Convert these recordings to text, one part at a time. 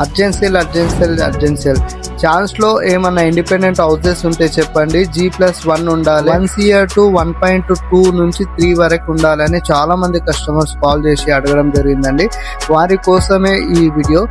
Urgent sale chance లో ఏమన్నా independent houses ఉంటే చెప్పండి. G+1 ఉండాలి, 1 CR to 1.2 నుంచి 3 వరకు ఉండాలని చాలా మంది కస్టమర్స్ కాల్ చేసి అడగడం జరిగిందండి. వారి కోసమే ఈ వీడియో.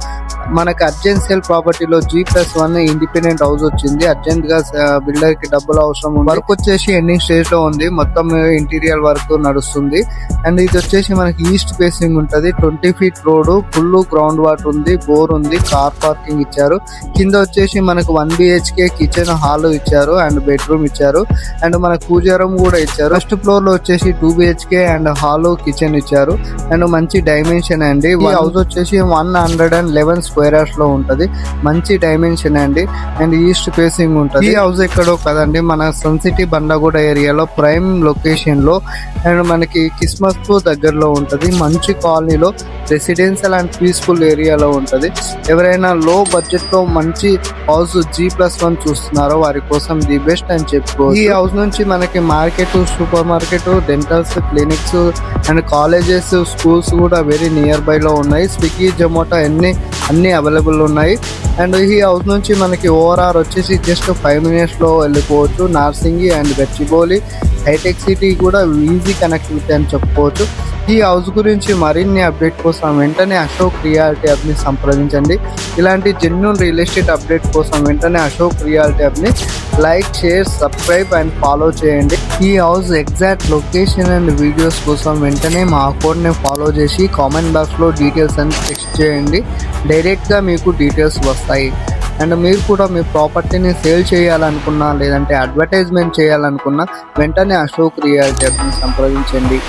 మనకు అర్జెంట్ సేల్ ప్రాపర్టీలో G+1 ఇండిపెండెంట్ హౌస్ వచ్చింది. అర్జెంట్ గా బిల్డర్ కి డబ్బులు అవసరం ఉంది. వర్క్ వచ్చేసి ఎండింగ్ స్టేజ్ లో ఉంది. మొత్తం ఇంటీరియర్ వర్క్ నడుస్తుంది. అండ్ ఇది వచ్చేసి మనకి ఈస్ట్ ఫేసింగ్ ఉంటది. 20 feet road, full ground water ఉంది, బోర్ ఉంది, కార్ పార్కింగ్ ఇచ్చారు. కింద వచ్చేసి మనకు 1 BHK కిచెన్ హాల్ ఇచ్చారు అండ్ బెడ్రూమ్ ఇచ్చారు. అండ్ మనకు పూజా రూమ్ కూడా ఇచ్చారు. ఫస్ట్ ఫ్లోర్ లో వచ్చేసి 2 BHK అండ్ హాల్ కిచెన్ ఇచ్చారు. అండ్ మంచి డైమెన్షన్ అండి. ఈ హౌస్ వచ్చేసి 111 square yards లో ఉంటది. మంచి డైమెన్షన్ అండి. అండ్ ఈస్ట్ ఫేసింగ్ ఉంటది. ఈ హౌస్ ఎక్కడో కదండి, మన సన్ సిటీ బండగూడ ఏరియాలో ప్రైమ్ లొకేషన్ లో అండ్ మనకి క్రిస్మస్ దగ్గరలో ఉంటది. మంచి కాలనీలో రెసిడెన్షియల్ అండ్ పీస్ఫుల్ ఏరియాలో ఉంటది. ఎవరైనా లో బడ్జెట్ లో మంచి హౌస్ G+1 చూస్తున్నారో వారి కోసం ది బెస్ట్ అని చెప్పుకోవచ్చు. ఈ హౌస్ నుంచి మనకి market, super market, dentals, clinics and colleges, schools కూడా వెరీ నియర్ బై లో ఉన్నాయి. స్విగ్గీ, జొమాటో అన్ని అవైలబుల్ ఉన్నాయి. అండ్ ఈ హౌస్ నుంచి మనకి ఓవరాల్ వచ్చేసి జస్ట్ 5 minutes లో వెళ్ళిపోవచ్చు. నార్సింగి అండ్ గచ్చిబౌలి, హైటెక్ సిటీ కూడా ఈజీ కనెక్టివిటీ అని చెప్పుకోవచ్చు. ఈ హౌస్ గురించి మరిన్ని అప్డేట్ కోసం వెంటనే అశోక్ రియాలిటీ యాప్ని సంప్రదించండి. ఇలాంటి జెన్యూన్ రియల్ ఎస్టేట్ అప్డేట్ కోసం వెంటనే అశోక్ రియాలిటీ యాప్ని like, share, subscribe and follow చేయండి. ఈ house exact location and videos కోసం వెంటనే మా అకౌంట్ని ఫాలో చేసి కామెంట్ బాక్స్లో డీటెయిల్స్ అని టెక్స్ట్ చేయండి. డైరెక్ట్గా మీకు డీటెయిల్స్ వస్తాయి. అండ్ మీరు కూడా మీ ప్రాపర్టీని సేల్ చేయాలనుకున్నా లేదంటే అడ్వర్టైజ్మెంట్ చేయాలనుకున్నా వెంటనే అశోక్ రియాలిటీ యాప్ని సంప్రదించండి.